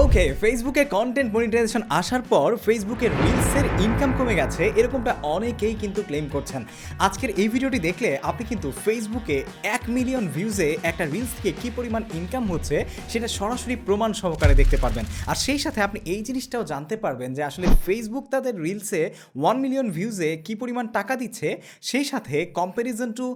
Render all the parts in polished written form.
ওকে, ফেসবুকে content monetization আসার পর ফেসবুকের রিলসের ইনকাম কমে গেছে এরকমটা অনেকেই কিন্তু ক্লেম করছেন। আজকের এই ভিডিওটি দেখলে আপনি কিন্তু ফেসবুকে 1 মিলিয়ন ভিউজে একটা রিলস থেকে কী পরিমাণ ইনকাম হচ্ছে সেটা সরাসরি প্রমাণ সহকারে দেখতে পারবেন। আর সেই সাথে আপনি এই জিনিসটাও জানতে পারবেন যে আসলে ফেসবুক তাদের রিলসে 1 মিলিয়ন ভিউজে কী পরিমাণ টাকা দিচ্ছে, সেই সাথে কম্প্যারিজন টু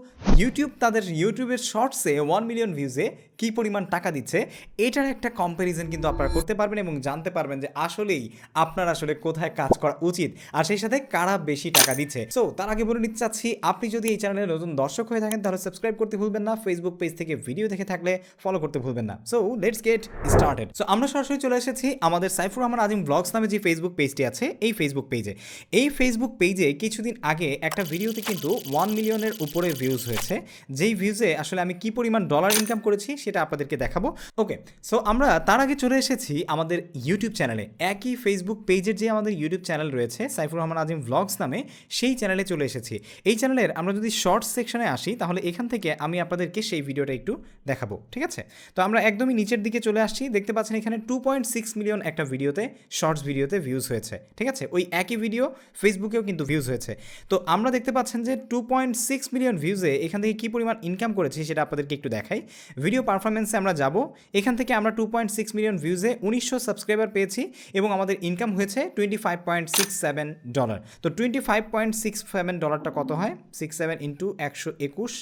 ইউটিউব তাদের ইউটিউবের শর্টসে 1 মিলিয়ন ভিউজে কী পরিমাণ টাকা দিচ্ছে এটার একটা কম্প্যারিজন কিন্তু আপনারা করতে পারবেন এবং জানতে পারবেন যে আসলেই আপনার আসলে কোথায় কাজ করা উচিত আর সেই সাথে কারা বেশি টাকা দিচ্ছে। সো তার আগে বলে নিতে চাচ্ছি, আপনি যদি এই চ্যানেলের নতুন দর্শক হয়ে থাকেন তাহলে সাবস্ক্রাইব করতে ভুলবেন না, ফেসবুক পেজ থেকে ভিডিও দেখে থাকলে ফলো করতে ভুলবেন না। So let's get started. So আমরা সরাসরি চলে এসেছি আমাদের সাইফুর রহমান আজিম ব্লগস নামে যে ফেসবুক পেজটি আছে এই ফেসবুক পেজে কিছুদিন আগে একটা ভিডিওতে কিন্তু 1 মিলিয়নের উপরে ভিউজ হয়েছে, যেই ভিউজে আসলে আমি কি পরিমাণ ডলার ইনকাম করেছি সেটা আপনাদেরকে দেখাবো। ওকে, সো আমরা তার আগে চলে এসেছি আমাদের ইউটিউব চ্যানেলে, একই ফেসবুক পেজের যে আমাদের ইউটিউব চ্যানেল রয়েছে সাইফুর রহমান আজিম ব্লগস নামে, সেই চ্যানেলে চলে এসেছি। এই চ্যানেলের আমরা যদি শর্টস সেকশনে আসি তাহলে এখান থেকে আমি আপনাদেরকে সেই ভিডিওটা একটু দেখাবো, ঠিক আছে? তো আমরা একদমই নিচের দিকে চলে আসছি, দেখতে পাচ্ছেন এখানে 2.6 মিলিয়ন একটা ভিডিওতে, শর্টস ভিডিওতে ভিউজ হয়েছে, ঠিক আছে? ওই একই ভিডিও ফেসবুকেও কিন্তু ভিউজ হয়েছে। তো আমরা দেখতে পাচ্ছেন যে 2.6 মিলিয়ন ভিউজে এখান থেকে কী পরিমাণ ইনকাম করেছি সেটা আপনাদেরকে একটু দেখাই। ভিডিও পারফরমেন্সে আমরা যাব, এখান থেকে আমরা 2.6 মিলিয়ন ভিউজে 1900 সাবস্ক্রাইবার পেয়েছি এবং আমাদের ইনকাম হয়েছে $25.67। তো $25.67 কত হয়? 67 ইন্টু 121,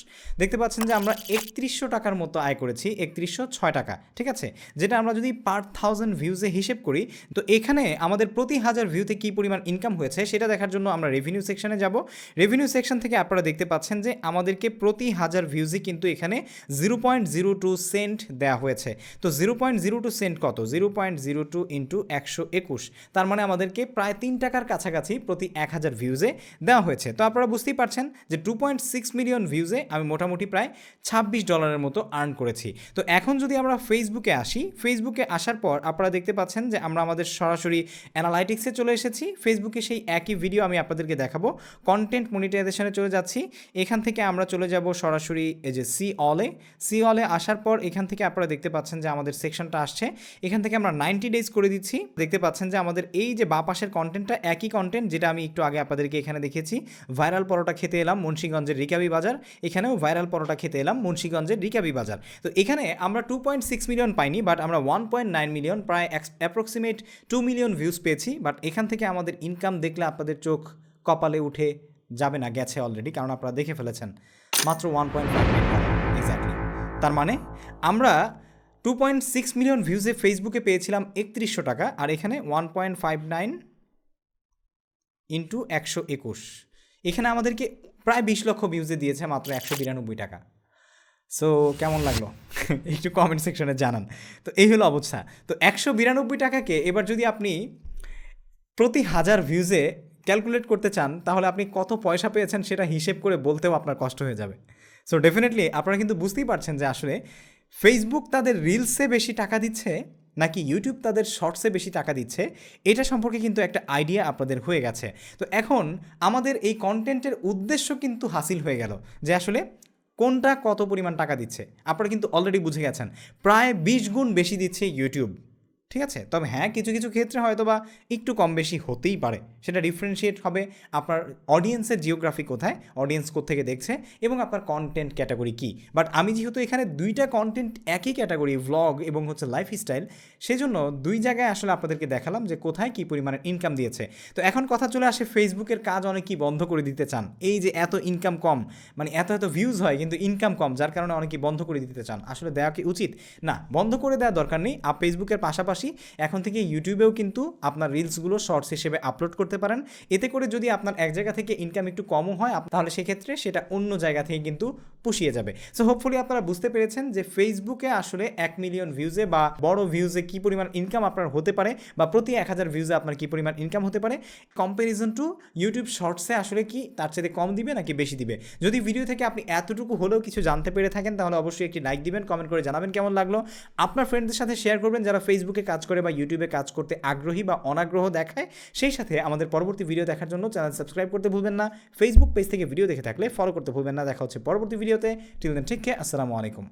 দেখতে পাচ্ছেন যে আমরা 3100 টাকার মতো আয় করেছি, 3106 টাকা, ঠিক আছে? যেটা আমরা যদি পার 1000 ভিউজে হিসেব করি, তো এখানে আমাদের প্রতি 1000 ভিউতে কী পরিমাণ ইনকাম হয়েছে সেটা দেখার জন্য আমরা রেভিনিউ সেকশনে যাব। রেভিনিউ সেকশন থেকে আপনারা দেখতে পাচ্ছেন যে আমাদেরকে প্রতি 1000 ভিউজে কিন্তু এখানে 0.02 সেন্ট দেওয়া হয়েছে। তো 0.02 সেন্ট কত? 0.02 ইন্টু 121, তার মানে আমাদেরকে প্রায় 3 টাকার কাছাকাছি প্রতি 1000 ভিউজে দেওয়া হয়েছে। তো আপনারা বুঝতেই পারছেন যে 2.6 মিলিয়ন ভিউজে আমি মোটামুটি প্রায় $26 মতো আর্ন করেছি। তো এখন যদি আমরা ফেসবুকে আসি, ফেসবুকে আসার পর আপনারা দেখতে পাচ্ছেন যে আমরা আমাদের সরাসরি অ্যানালাইটিক্সে চলে এসেছি। ফেসবুকে সেই একই ভিডিও আমি আপনাদেরকে দেখাবো। কন্টেন্ট মনিটাইজেশনে চলে যাচ্ছি, এখান থেকে আমরা চলে যাব সরাসরি এই যে সি অলে আসার পর এখান থেকে আপনারা দেখতে পাচ্ছেন যে আমাদের সেকশনটা আসছে, এখান থেকে আমরা 90 ডেজ করে দিচ্ছি। দেখতে পাচ্ছেন যে আমাদের এই যে বাঁ পাশের কন্টেন্টটা একই কন্টেন্ট যেটা আমি একটু আগে আপনাদেরকে এখানে দেখিয়েছি। ভাইরাল পরোটা খেতে এলাম মুন্সিগঞ্জের রিকাবি বাজার, এখানেও ভাইরাল পরোটা খেতে এলাম মুন্সিগঞ্জের রিকাবি বাজার। তো এখানে আমরা 2.6 মিলিয়ন পাইনি, বাট আমরা 1.9 মিলিয়ন, প্রায় অ্যাপ্রক্সিমেট 2 মিলিয়ন ভিউজ পেয়েছি। বাট এখান থেকে আমাদের ইনকাম দেখলে আপনাদের চোখ কপালে উঠে যাবে না, গেছে অলরেডি, কারণ আপনারা দেখে ফেলেছেন মাত্র 1.5 মিলিয়ন এক্স্যাক্টলি। তার মানে আমরা 2.6 মিলিয়ন ভিউজে ফেসবুকে পেয়েছিলাম 3100 টাকা, আর এখানে 1.59 ইন্টু 121, এখানে আমাদেরকে প্রায় 20 লক্ষ ভিউজে দিয়েছে মাত্র 192 টাকা। সো কেমন লাগলো একটু কমেন্ট সেকশনে জানান। তো এই হলো অবস্থা। তো 192 টাকাকে এবার যদি আপনি প্রতি 1000 ভিউজে ক্যালকুলেট করতে চান তাহলে আপনি কত পয়সা পেয়েছেন সেটা হিসেব করে বলতেও আপনার কষ্ট হয়ে যাবে। সো ডেফিনেটলি আপনারা কিন্তু বুঝতেই পারছেন যে আসলে ফেসবুক তাদের রিলসে বেশি টাকা দিচ্ছে নাকি ইউটিউব তাদের শর্টসে বেশি টাকা দিচ্ছে, এটা সম্পর্কে কিন্তু একটা আইডিয়া আপনাদের হয়ে গেছে। তো এখন আমাদের এই কন্টেন্টের উদ্দেশ্য কিন্তু হাসিল হয়ে গেল যে আসলে কোনটা কত পরিমাণ টাকা দিচ্ছে। আপনারা কিন্তু অলরেডি বুঝে গেছেন প্রায় 20 গুণ বেশি দিচ্ছে ইউটিউব, ঠিক আছে? তবে হ্যাঁ, কিছু কিছু ক্ষেত্রে হয়তো বা একটু কম বেশি হতেই পারে, সেটা ডিফারেন্সিয়েট হবে আপনার অডিয়েন্সের জিওগ্রাফি কোথায়, অডিয়েন্স কোত্থেকে দেখছে এবং আপনার কন্টেন্ট ক্যাটাগরি কী। বাট আমি যেহেতু এখানে দুইটা কন্টেন্ট একই ক্যাটাগরি, ভ্লগ এবং হচ্ছে লাইফস্টাইল, সেজন্য দুই জায়গায় আসলে আপনাদেরকে দেখালাম যে কোথায় কী পরিমাণে ইনকাম দিয়েছে। তো এখন কথা চলে আসে ফেসবুকের কাজ অনেকেই বন্ধ করে দিতে চান, এই যে এত ইনকাম কম, মানে এত ভিউজ হয় কিন্তু ইনকাম কম, যার কারণে অনেকেই বন্ধ করে দিতে চান। আসলে দেওয়া কি উচিত? না, বন্ধ করে দেওয়ার দরকার নেই। ফেসবুকের পাশাপাশি এখন থেকে ইউটিউবেও কিন্তু আপনার রিলসগুলো শর্টস হিসেবে আপলোড করতে পারেন। এতে করে যদি আপনার এক জায়গা থেকে ইনকাম একটু কমও হয় তাহলে সেক্ষেত্রে সেটা অন্য জায়গা থেকে কিন্তু পুষিয়ে যাবে। সো হোপফুলি আপনারা বুঝতে পেরেছেন যে ফেসবুকে আসলে 1 মিলিয়ন ভিউজে বা বড় ভিউজে কী পরিমাণ ইনকাম আপনার হতে পারে, বা প্রতি 1000 ভিউজে আপনার কী পরিমাণ ইনকাম হতে পারে কম্প্যারিজন টু ইউটিউব শর্টসে আসলে কি তার চেয়ে কম দিবে নাকি বেশি দিবে। যদি ভিডিও থেকে আপনি এতটুকু হলেও কিছু জানতে পেরে থাকেন তাহলে অবশ্যই একটি লাইক দিবেন, কমেন্ট করে জানাবেন কেমন লাগলো। আপনার ফ্রেন্ডদের সাথে শেয়ার করবেন যারা ফেসবুকে কাজ করে বা ইউটিউবে কাজ করতে আগ্রহী বা অনাগ্রহ দেখায়। সেই সাথে আমাদের পরবর্তী ভিডিও দেখার জন্য চ্যানেল সাবস্ক্রাইব করতে ভুলবেন না, ফেসবুক পেজ থেকে ভিডিও দেখে থাকলে ফলো করতে ভুলবেন না। দেখা হচ্ছে পরবর্তী ভিডিওতে। টিল দেন টেক কেয়ার, আসসালামু আলাইকুম।